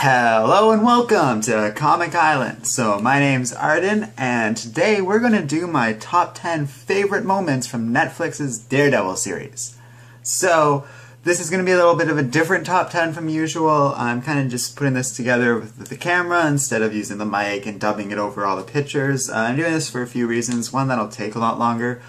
Hello and welcome to Comic Island. So my name's Arden, and today we're going to do my top 10 favorite moments from Netflix's Daredevil series. So this is going to be a little bit of a different top 10 from usual. I'm kind of just putting this together with the camera instead of using the mic and dubbing it over all the pictures. I'm doing this for a few reasons. One, that'll take a lot longer.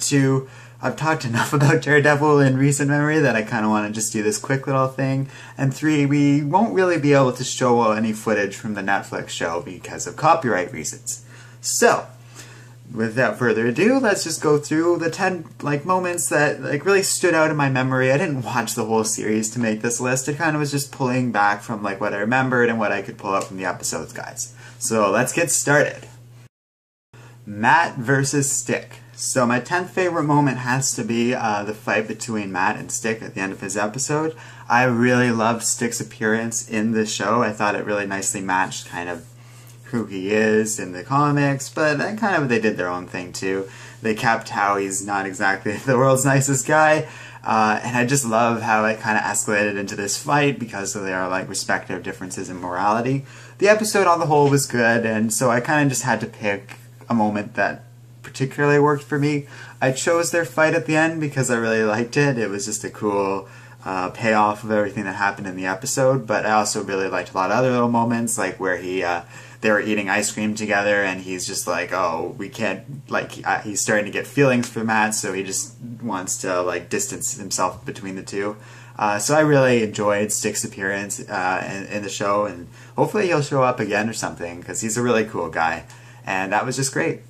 Two, I've talked enough about Daredevil in recent memory that I kind of want to just do this quick little thing. And three, we won't really be able to show any footage from the Netflix show because of copyright reasons. So, without further ado, let's just go through the 10 moments that really stood out in my memory. I didn't watch the whole series to make this list. It kind of was just pulling back from what I remembered and what I could pull out from the episodes, guys. So let's get started. Matt versus Stick. So my 10th favorite moment has to be the fight between Matt and Stick at the end of his episode. I really loved Stick's appearance in the show. I thought it really nicely matched kind of who he is in the comics, but they did their own thing too. They kept how he's not exactly the world's nicest guy, and I just love how it kind of escalated into this fight because of their respective differences in morality. The episode on the whole was good, and so I kind of just had to pick a moment that particularly worked for me. I chose their fight at the end because I really liked it. It was just a cool payoff of everything that happened in the episode, but I also really liked a lot of other little moments, like where they were eating ice cream together and he's just oh, we can't, he's starting to get feelings for Matt, so he just wants to distance himself between the two. So I really enjoyed Stick's appearance in the show, and hopefully he'll show up again or something because he's a really cool guy, and that was just great.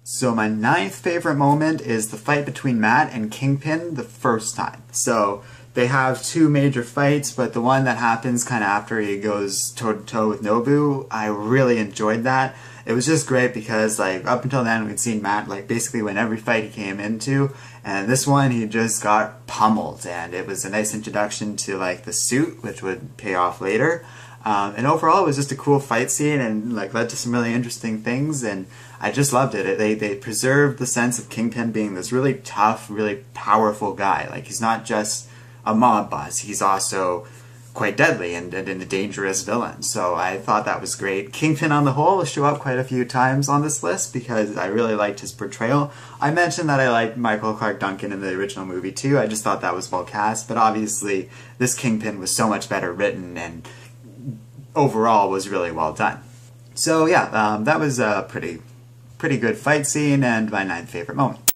So my 9th favorite moment is the fight between Matt and Kingpin the first time. So they have two major fights, but the one that happens kind of after he goes toe-to-toe with Nobu, I really enjoyed that. It was just great because up until then we'd seen Matt basically win every fight he came into, and this one he just got pummeled, and it was a nice introduction to the suit, which would pay off later. And overall it was just a cool fight scene and led to some really interesting things, and I just loved it. They preserved the sense of Kingpin being this really tough, really powerful guy. He's not just a mob boss, he's also quite deadly and a dangerous villain. So I thought that was great. Kingpin on the whole will show up quite a few times on this list because I really liked his portrayal. I mentioned that I liked Michael Clark Duncan in the original movie too. I just thought that was well cast, but obviously this Kingpin was so much better written and overall was really well done. So yeah, that was a pretty good fight scene and my 9th favorite moment.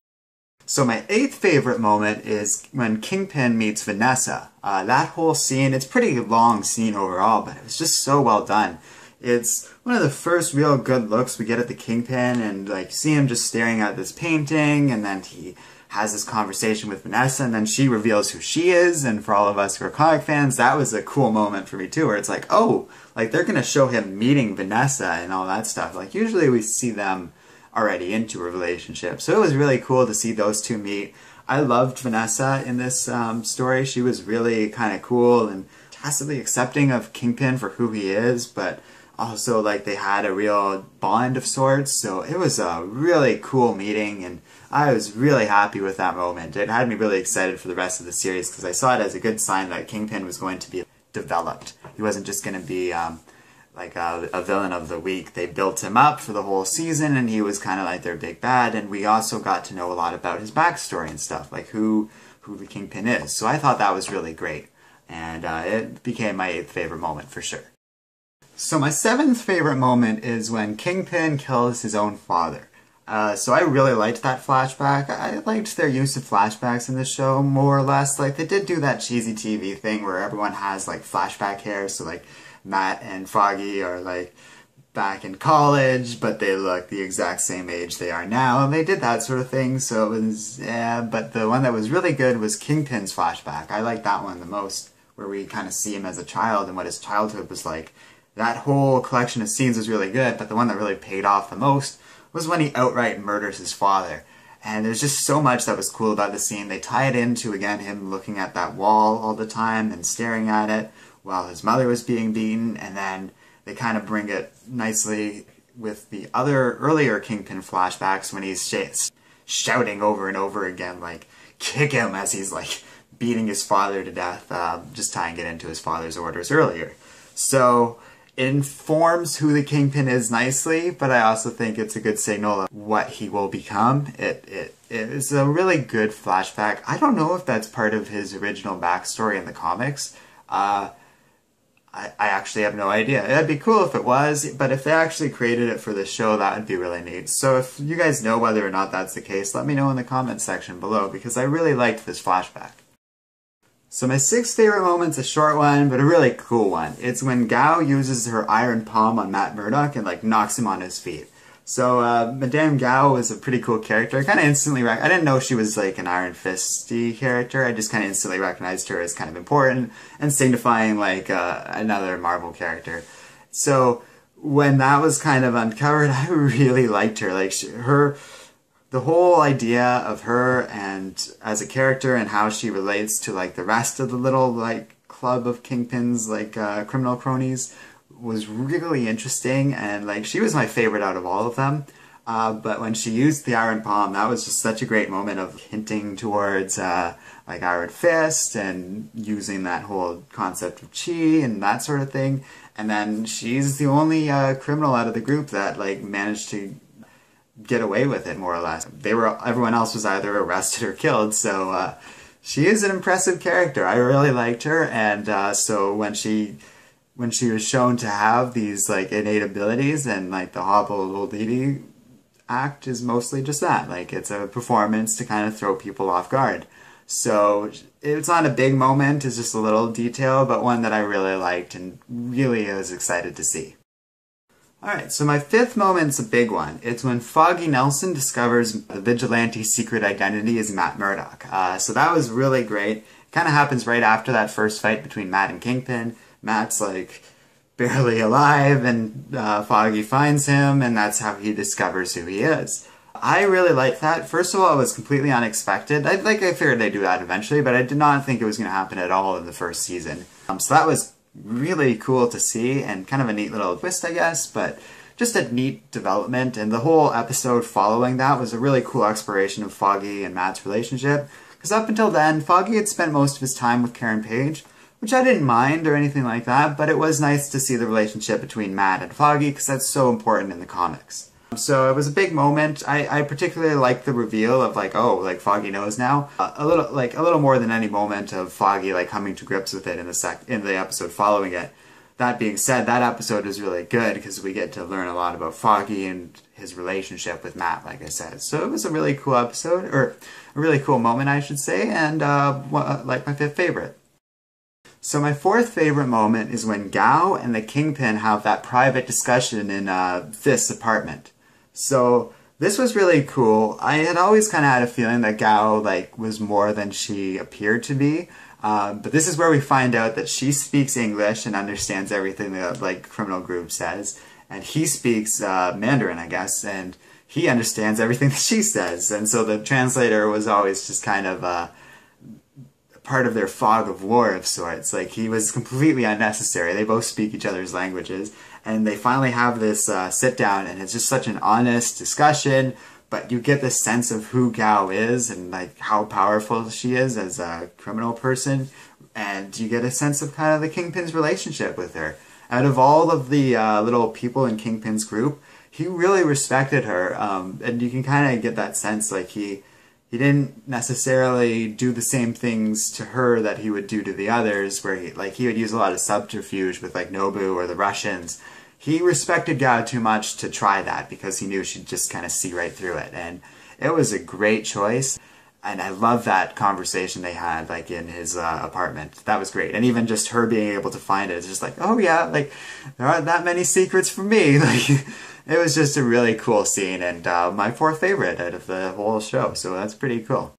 So my 8th favorite moment is when Kingpin meets Vanessa. That whole scene, it's a pretty long scene overall, but it was just so well done. It's one of the first real good looks we get at the Kingpin, and you see him just staring at this painting, and then he has this conversation with Vanessa, and then she reveals who she is, and for all of us who are comic fans, that was a cool moment for me too, where it's oh, they're gonna show him meeting Vanessa and all that stuff. Usually we see them already into a relationship, so it was really cool to see those two meet. I loved Vanessa in this story. She was really kind of cool and tacitly accepting of Kingpin for who he is, but also they had a real bond of sorts, so it was a really cool meeting, and I was really happy with that moment. It had me really excited for the rest of the series because I saw it as a good sign that Kingpin was going to be developed. He wasn't just going to be a villain of the week. They built him up for the whole season, and he was kind of their big bad, and we also got to know a lot about his backstory and stuff, who the Kingpin is. So I thought that was really great, and it became my 8th favorite moment for sure. So my 7th favorite moment is when Kingpin kills his own father. So I really liked that flashback. I liked their use of flashbacks in the show, more or less. They did do that cheesy TV thing where everyone has flashback hair, so Matt and Foggy are back in college, but they look the exact same age they are now, and they did that sort of thing, so it was, yeah, but the one that was really good was Kingpin's flashback. I liked that one the most, where we kind of see him as a child and what his childhood was like. That whole collection of scenes was really good, but the one that really paid off the most was when he outright murders his father. And there's just so much that was cool about the scene. They tie it into, again, him looking at that wall all the time and staring at it while his mother was being beaten, and then they kind of bring it nicely with the other earlier Kingpin flashbacks when he's shouting over and over again, kick him, as he's beating his father to death, just tying it into his father's orders earlier. So it informs who the Kingpin is nicely, but I also think it's a good signal of what he will become. It is a really good flashback. I don't know if that's part of his original backstory in the comics. I actually have no idea. It'd be cool if it was, but if they actually created it for the show, that would be really neat. So if you guys know whether or not that's the case, let me know in the comments section below, because I really liked this flashback. So my sixth favorite moment's a short one, but a really cool one. It's when Gao uses her iron palm on Matt Murdock and like knocks him on his feet. So Madame Gao was a pretty cool character. I kind of instantly I didn't know she was like an Iron Fisty character. I just kind of instantly recognized her as kind of important and signifying like another Marvel character. So when that was kind of uncovered, I really liked her. Like the whole idea of her and as a character and how she relates to like the rest of the little like club of Kingpins, like criminal cronies, was really interesting, and like she was my favorite out of all of them. But when she used the Iron Palm, that was just such a great moment of hinting towards like Iron Fist and using that whole concept of chi and that sort of thing. And then she's the only criminal out of the group that like managed to get away with it, more or less. Everyone else was either arrested or killed, so she is an impressive character. I really liked her, and so when she was shown to have these like innate abilities, and like the Hobble Old Lady act is mostly just that. Like it's a performance to kind of throw people off guard. So it's not a big moment, it's just a little detail, but one that I really liked and really was excited to see. Alright, so my fifth moment's a big one. It's when Foggy Nelson discovers the vigilante's secret identity is Matt Murdock. So that was really great. It kind of happens right after that first fight between Matt and Kingpin. Matt's like barely alive, and Foggy finds him, and that's how he discovers who he is. I really like that. First of all, it was completely unexpected. I figured they'd do that eventually, but I did not think it was going to happen at all in the first season. So that was really cool to see, and kind of a neat little twist, I guess, but just a neat development. And the whole episode following that was a really cool exploration of Foggy and Matt's relationship, because up until then, Foggy had spent most of his time with Karen Page, which I didn't mind or anything like that, but it was nice to see the relationship between Matt and Foggy, because that's so important in the comics. So it was a big moment. I particularly liked the reveal of like, oh, like Foggy knows now. A little more than any moment of Foggy like coming to grips with it in the episode following it. That being said, that episode is really good because we get to learn a lot about Foggy and his relationship with Matt, like I said. So it was a really cool episode, or a really cool moment, I should say, and like my fifth favorite. So my fourth favorite moment is when Gao and the Kingpin have that private discussion in Fist's apartment. So this was really cool. I had always kind of had a feeling that Gao like was more than she appeared to be. But this is where we find out that she speaks English and understands everything that like criminal group says, and he speaks Mandarin, I guess, and he understands everything that she says. And so the translator was always just kind of part of their fog of war of sorts. Like he was completely unnecessary. They both speak each other's languages, and they finally have this sit down, and it's just such an honest discussion. But you get this sense of who Gao is and like how powerful she is as a criminal person, and you get a sense of kind of the Kingpin's relationship with her. Out of all of the little people in Kingpin's group, he really respected her, and you can kind of get that sense like he didn't necessarily do the same things to her that he would do to the others, where he would use a lot of subterfuge with like Nobu or the Russians. He respected Gao too much to try that because he knew she'd just kind of see right through it. And it was a great choice. And I love that conversation they had like in his apartment. That was great. And even just her being able to find it, it's just like, oh yeah, like there aren't that many secrets for me. Like it was just a really cool scene, and my fourth favorite out of the whole show. So that's pretty cool.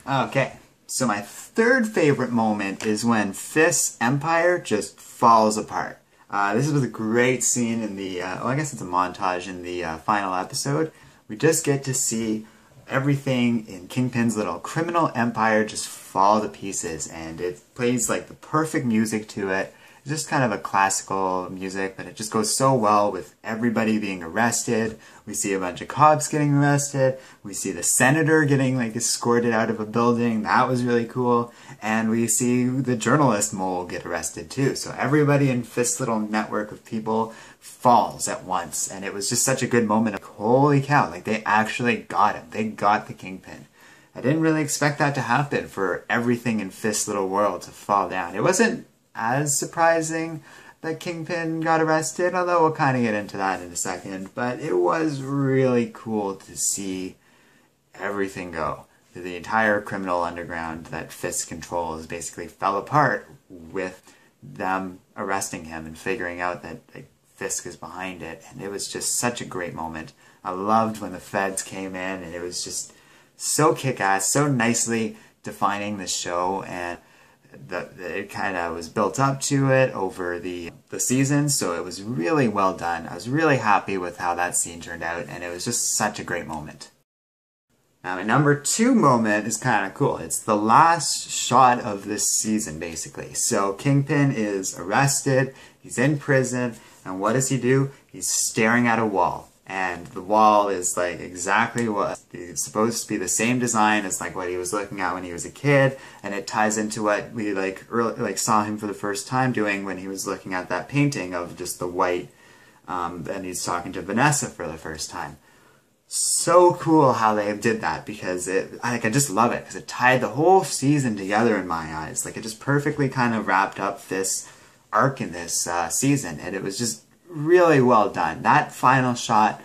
Okay, so my third favorite moment is when Fist's empire just falls apart. This was a great scene in the, well, I guess it's a montage in the final episode. We just get to see everything in Kingpin's little criminal empire just fall to pieces, and it plays like the perfect music to it. It's just kind of a classical music, but it just goes so well with everybody being arrested. We see a bunch of cops getting arrested. We see the senator getting like escorted out of a building. That was really cool. And we see the journalist mole get arrested too. So everybody in Fist's little network of people falls at once. And it was just such a good moment of, holy cow, like they actually got him. They got the Kingpin. I didn't really expect that to happen, for everything in Fist's little world to fall down. It wasn't as surprising that Kingpin got arrested, although we'll kind of get into that in a second. But it was really cool to see everything go. The entire criminal underground that Fist controls basically fell apart with them arresting him and figuring out that Fisk is behind it. And it was just such a great moment. I loved when the feds came in, and it was just so kick-ass, so nicely defining the show, and it kind of was built up to it over the season, so it was really well done. I was really happy with how that scene turned out, and it was just such a great moment. Now, my number 2 moment is kind of cool. It's the last shot of this season, basically. So Kingpin is arrested, he's in prison, and what does he do? He's staring at a wall. And the wall is like exactly what it's supposed to be, the same design as like what he was looking at when he was a kid, and it ties into what we saw him for the first time doing when he was looking at that painting of just the white, and he's talking to Vanessa for the first time. So cool how they did that, because I just love it, because it tied the whole season together in my eyes. Like, it just perfectly kind of wrapped up this arc in this season, and it was just really well done. That final shot,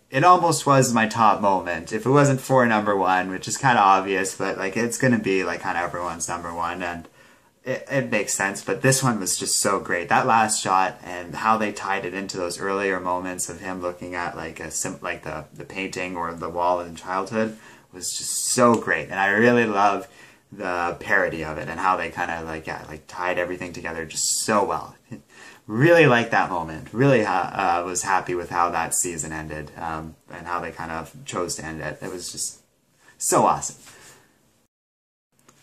it almost was my top moment. If it wasn't for number 1, which is kind of obvious, but like it's gonna be like kind of everyone's number 1, and it makes sense. But this one was just so great. That last shot and how they tied it into those earlier moments of him looking at like the painting or the wall in childhood was just so great. And I really love the parody of it and how they kind of tied everything together just so well. Really liked that moment. Really was happy with how that season ended, and how they kind of chose to end it. It was just so awesome.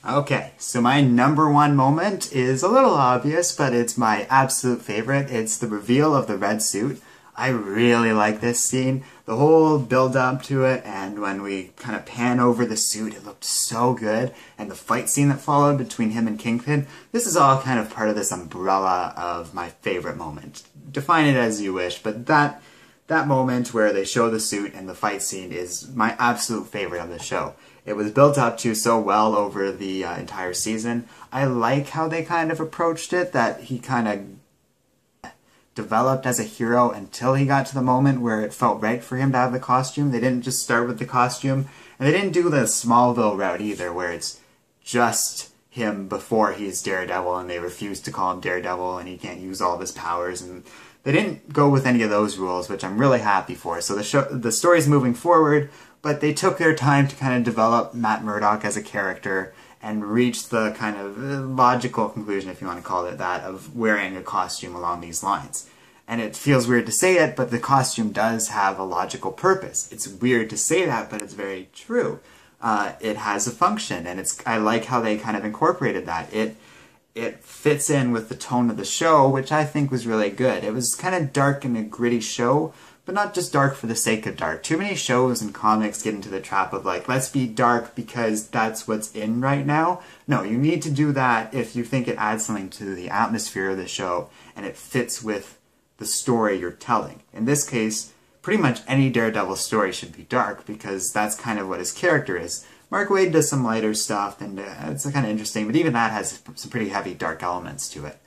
Okay, so my number 1 moment is a little obvious, but it's my absolute favorite. It's the reveal of the red suit. I really like this scene. The whole build up to it, and when we kind of pan over the suit, it looked so good. And the fight scene that followed between him and Kingpin, this is all kind of part of this umbrella of my favorite moment. Define it as you wish, but that moment where they show the suit and the fight scene is my absolute favorite of the show. It was built up to so well over the entire season. I like how they kind of approached it, that he kind of developed as a hero until he got to the moment where it felt right for him to have the costume. They didn't just start with the costume, and they didn't do the Smallville route either, where it's just him before he's Daredevil and they refuse to call him Daredevil and he can't use all of his powers, and they didn't go with any of those rules, which I'm really happy for. So the story's moving forward, but they took their time to kind of develop Matt Murdock as a character and reach the kind of logical conclusion, if you want to call it that, of wearing a costume along these lines. And it feels weird to say it, but the costume does have a logical purpose. It's weird to say that, but it's very true. It has a function, and I like how they kind of incorporated that. It fits in with the tone of the show, which I think was really good. It was kind of dark and a gritty show, but not just dark for the sake of dark. Too many shows and comics get into the trap of like, let's be dark because that's what's in right now. No, you need to do that if you think it adds something to the atmosphere of the show and it fits with the story you're telling. In this case, pretty much any Daredevil story should be dark because that's kind of what his character is. Mark Waid does some lighter stuff and it's kind of interesting, but even that has some pretty heavy dark elements to it.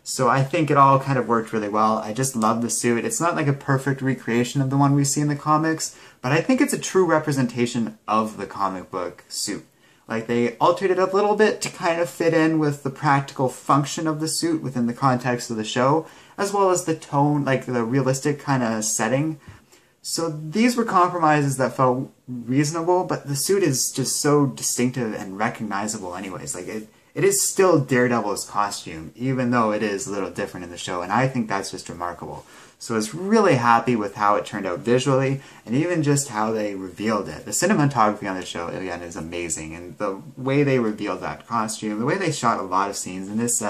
So I think it all kind of worked really well. I just love the suit. It's not like a perfect recreation of the one we see in the comics, but I think it's a true representation of the comic book suit. Like, they altered it a little bit to kind of fit in with the practical function of the suit within the context of the show, as well as the tone, like the realistic kind of setting. So these were compromises that felt reasonable, but the suit is just so distinctive and recognizable anyways. Like, it is still Daredevil's costume, even though it is a little different in the show, and I think that's just remarkable. So I was really happy with how it turned out visually, and even just how they revealed it. The cinematography on the show, again, is amazing, and the way they revealed that costume, the way they shot a lot of scenes in this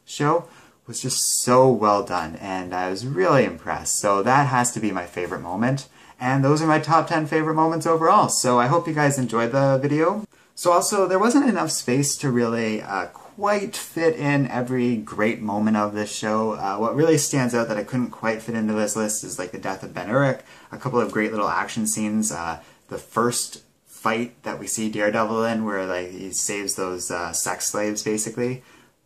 show was just so well done, and I was really impressed. So that has to be my favorite moment. And those are my top 10 favorite moments overall. So I hope you guys enjoyed the video. So also, there wasn't enough space to really quite fit in every great moment of this show. What really stands out that I couldn't quite fit into this list is like the death of Ben Urich, a couple of great little action scenes, the first fight that we see Daredevil in where like he saves those sex slaves basically.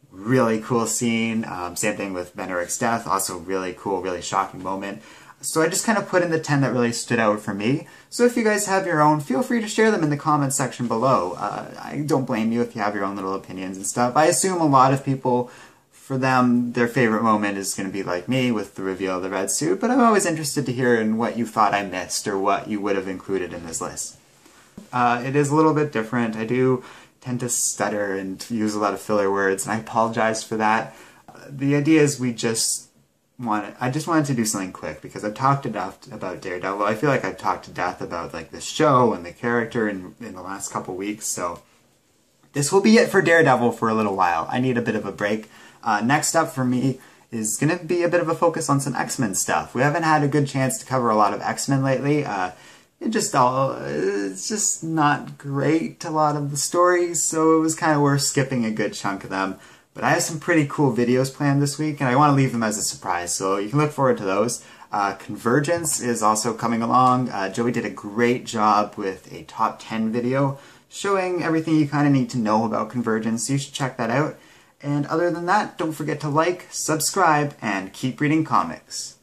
Really cool scene. Same thing with Ben Urich's death, also really cool, really shocking moment. So I just kind of put in the 10 that really stood out for me. So if you guys have your own, feel free to share them in the comments section below. I don't blame you if you have your own little opinions and stuff. I assume a lot of people, for them, their favorite moment is going to be like me with the reveal of the red suit, but I'm always interested to hear in what you thought I missed or what you would have included in this list. It is a little bit different. I do tend to stutter and use a lot of filler words, and I apologize for that. The idea is I just wanted to do something quick because I've talked enough about Daredevil. I feel like I've talked to death about like the show and the character in the last couple weeks, so this will be it for Daredevil for a little while. I need a bit of a break. Next up for me is going to be a bit of a focus on some X-Men stuff. We haven't had a good chance to cover a lot of X-Men lately. It's just not great, a lot of the stories, so it was kind of worth skipping a good chunk of them. But I have some pretty cool videos planned this week, and I want to leave them as a surprise, so you can look forward to those. Convergence is also coming along. Joey did a great job with a top 10 video showing everything you kind of need to know about Convergence, so you should check that out. And other than that, don't forget to like, subscribe, and keep reading comics.